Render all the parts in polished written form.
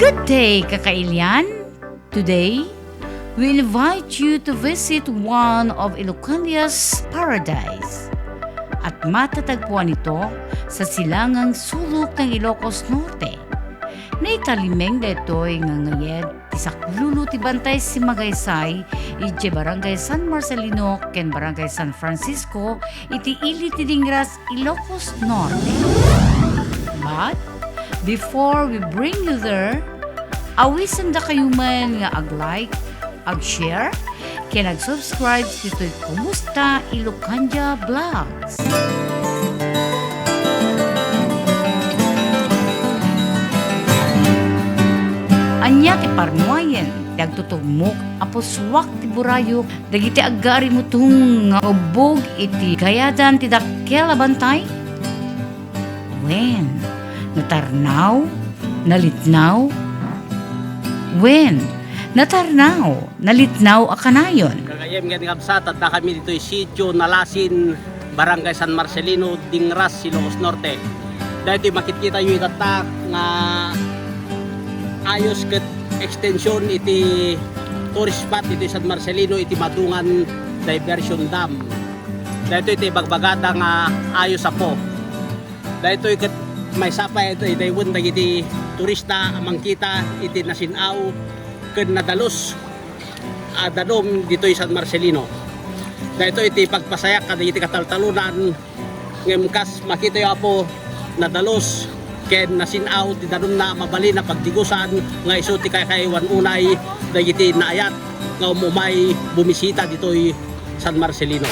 Good day, kakailian! Today, we invite you to visit one of Ilocandia's paradise. At matatagpuan ito sa silangang sulok ng Ilocos Norte. Naitalimeng detoy nga ngayed tisaklulu ti bantay si Magaysay iti Barangay San Marcelino ken Barangay San Francisco iti ili ti Dingras, Ilocos Norte. But before we bring you there, awisan da kayo man nga ag-like, ag-share, ken ag-subscribe dito'y Kumusta Ilocandia Vlogs. Anya ti parnuayen, dagtutugmok, apos wak ti burayo, dagiti agari mo tung nga ubog iti gayadan ti dakkel a bantay. Wen, natarnaw, nalitnaw, wen, natarnaw, nalitnaw a kanayon. Kagayem nga ngabsat at kami dito sitio Nalasin, Barangay San Marcelino, Dingras, Ilocos Norte. Dahil makikita nyo itatak nga ayos ket extension iti tourist spot iti San Marcelino iti Madungan Diversion Dam. Dahil iti bagbagada nga ayos apo. Dahil ket may sapay iti daywon dagiti turista amangkita iti nasinaw ken nadalos adadom dito San Marcelino. Dahil iti pagpasayak kada iti kataltalunan ngemkas makita yo apo nadalos ken nasinaw ti dadum na mabali na pagdigusan nga iso ti kaywan unay dagiti naayat nga umumay bumisita ditoy San Marcelino.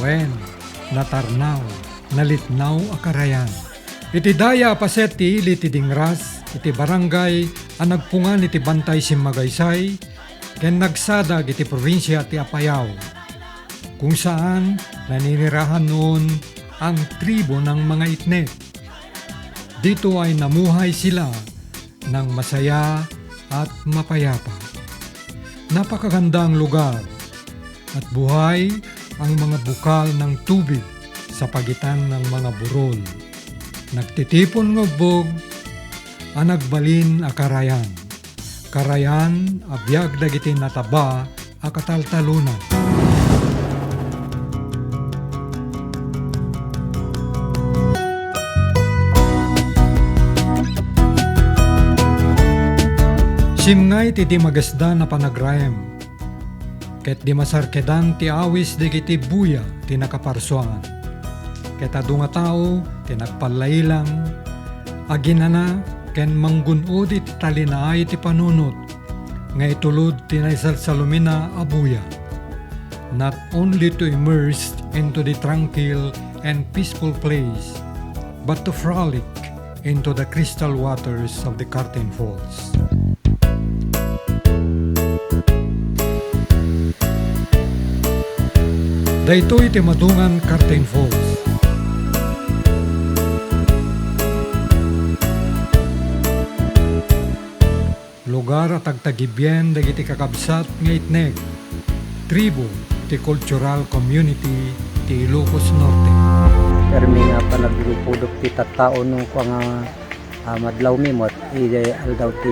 Wen, natarnaw, nalitnaw a karayan. Iti daya paset ti ili ti Dingras, iti barangay ang nagpungan iti bantay si Magaysay, ken nagsadag iti probinsya ti Apayao, kung saan naninirahan noon ang tribo ng mga Itnek. Dito ay namuhay sila ng masaya at mapayapa. Napakagandang lugar at buhay ang mga bukal ng tubig sa pagitan ng mga burol. Nagtitipon ng ubog, ang nagbalin a karayan. Karayan a biyag dagiti nataba a kataltalunan. Simngay ti di magasda na panagrayem, ket di masarkedan ti awis digiti buya ti nakaparsuan. Ket adu nga tao ti nagpalaylang, aginana ken manggunod iti talinaay ti panunot, nga itulod ti naisalsalumina a buya. Not only to immerse into the tranquil and peaceful place, but to frolic into the crystal waters of the Carten Falls. Daytoy iti Madungan Carten Falls. Lugar at agtagibyen dagiti kakabsat nga Itnek, tribo ti cultural community ti Ilocos Norte. Permi nga panagrupudok ti tattao nung nga madlaw mimot ide aldaw ti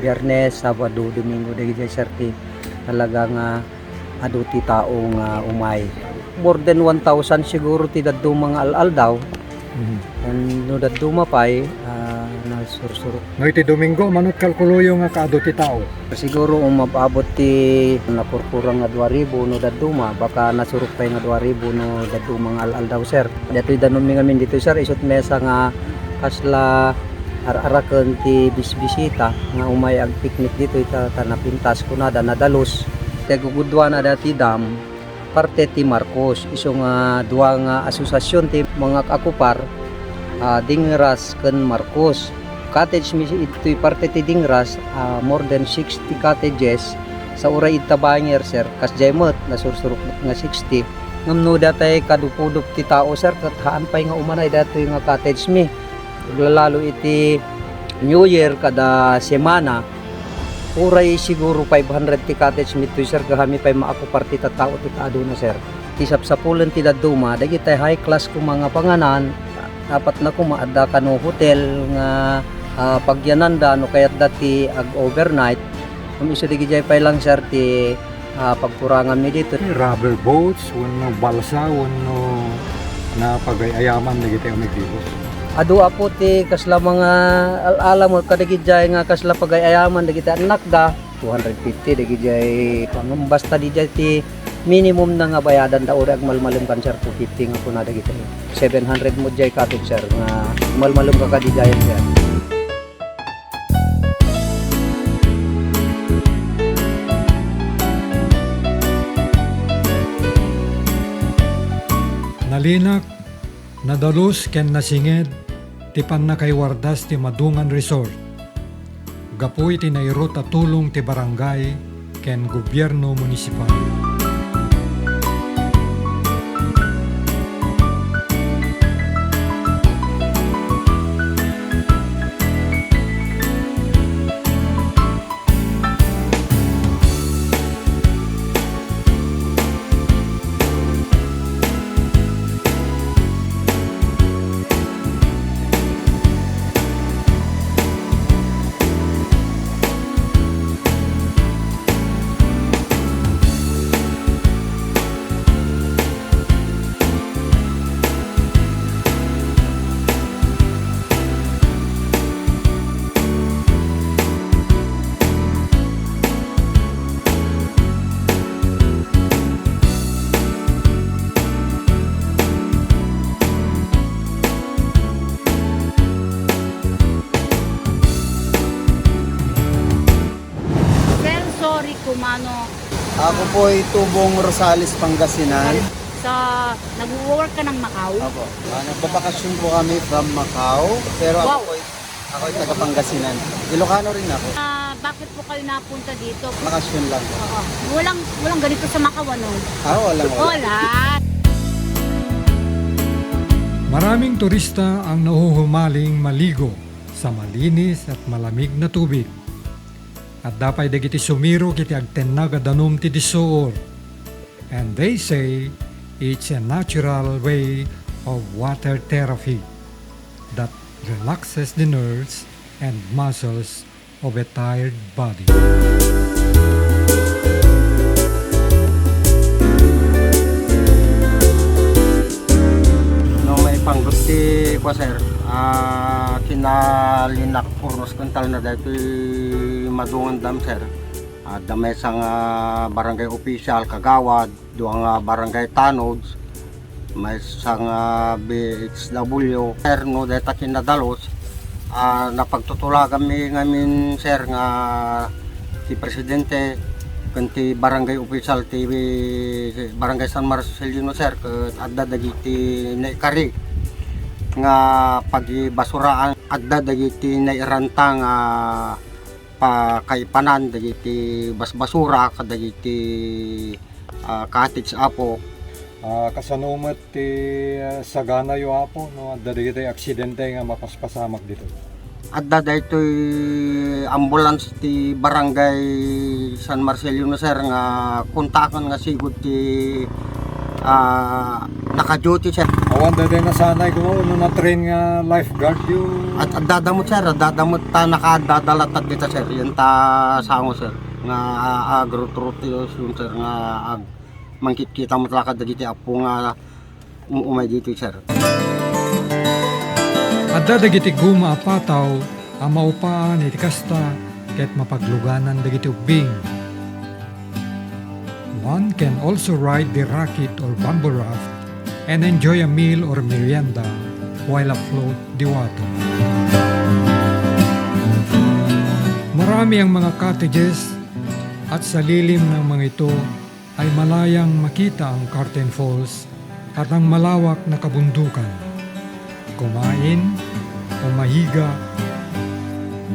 Biyernes, Sabado, Domingo dagiti serti talaga nga adu ti tao nga umay. More than 1,000 siguro ti daddo mga al daw. And no daddo mapay na sursurok. No iti Domingo manut kalkuluyo nga kaado ti tao. Siguro mababot ti napurpurang nga 2,000 no daddo ma baka nasurok pay nga 2,000 no daddo mga al daw sir. Datoy danumi ngamin dito sir isot mesa nga kasla ar-araken ti bisbisita nga umay ag picnic dito ita tanapintas kunada nadalos. Tagugudwa na dati dam parte ti Marcos iso nga duwa nga asosasyon ti mga kakupar Dingras ken Marcos cottage ito'y parte ti Dingras more than 60 cottages sa uray itabanger sir kas jaymot nasursurok nga 60 ngamno datay kadupudop ti tao sir kat haan pay nga umanay datoy nga cottage mi lalo iti New Year kada semana uray siguro 500 ti cottage mito sir gahami pay maakupar ti tao ti kaado na sir. Ti sapsapulen ti daduma dagiti high class ko mga panganan apat na kumaada ka no hotel nga pagyananda no kayat dati ag overnight. Iso di gijay pa lang sir ti pagkurangan mi dito. Rubber boats, wano balsa, wano na pagayaman na kita umigibos. Adua po ti kasla mga alam mo kadigijay nga kasla pagayaman dagiti anak da 250 dagijay pangum basta di jay ti minimum na nga bayadan da ag malmalum kan sir 250 nga po na dagiti 700 mo jay katod sir nga malmalum ka kadijayan sir. Nalinak, nadalos ken nasinged, tipan na kay Wardas ti Madungan Resort. Gapoy ti nairo ta tulong ti barangay ken gobyerno munisipal. Sir, sorry kumano Ako po ay tubong Rosales, Pangasinan. sa nag-work ka ng Macau. Opo. Nagbabakasyon po kami from Macau. Pero Wow. ako ay taga Pangasinan. Ilocano rin ako. Bakit po kayo napunta dito? Bakasyon lang po. Oo. Walang ganito sa Macau, ano? Walang wala. Wala. Maraming turista ang nahuhumaling maligo sa malinis at malamig na tubig. At dapay dagiti sumiro kiti agtennaga danum ti disoor. And they say it's a natural way of water therapy that relaxes the nerves and muscles of a tired body. No may panggusti ko sir. Kinalinak purnos kuntal na dito Madungan Dam sir. Damay sang barangay official Kagawad, duang barangay Tanods, may sang BHW sir no deta kinadalos. Napagtutula kami ngamin sir nga ti presidente kanti barangay official ti barangay San Marcelino sir adda dagiti naikari nga pagibasuraan adda dagiti nairanta nga pakaipanan dagiti basbasura kadagiti cottage apo. Kasanumat ti sagana yo apo no adda dagiti aksidente nga mapaspasamak dito. Adda daytoy ambulance ti barangay San Marcelino sir nga kontakan nga sigud ti naka-duty sir. Awan dati na sanay ko no na-train nga lifeguard yung At dadamot sir, dadamot ta nakadadalatag dito sir. Yan ta sango sir nga agro-trotios yung sir nga mangkit kita mo talakad dagiti apo nga umay dito sir. adda dagiti guma apataw ang maupaan iti kasta ket mapagluganan dagiti ubing. One can also ride the racket or bamboo raft and enjoy a meal or merienda while afloat the water. Marami ang mga cottages at sa lilim ng mga ito ay malayang makita ang Curtain Falls at ang malawak na kabundukan. Kumain, umahiga,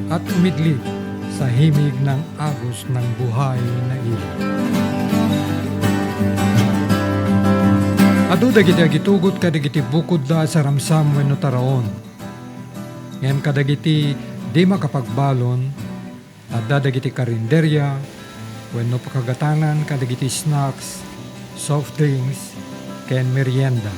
at umidlip sa himig ng agos ng buhay na ilaw. Adu dagiti agitugot kadagiti bukod da sa ramsam wenno taraon. Ngem kadagiti di makapagbalon adda dagiti karinderya wenno pakagatanan kadagiti snacks, soft drinks, ken merienda.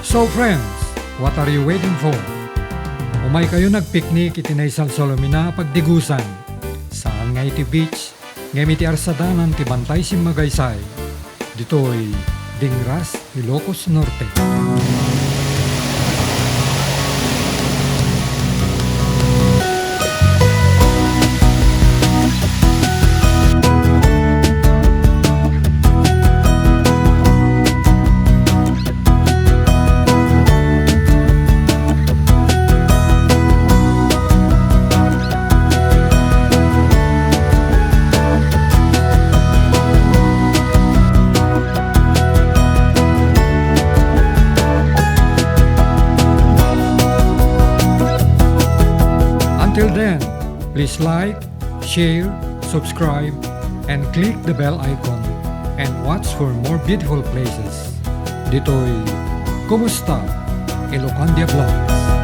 So friends, what are you waiting for? Umay kayo nagpiknik iti Naysal Solomina pagdigusan. Saan nga iti beach, ngem iti arsadanan ti Bantay Simagaysay. Ditoy Dingras, Ilocos Norte. Until then, please like, share, subscribe, and click the bell icon and watch for more beautiful places. Dito'y Kumusta? Ilocandia Vlogs.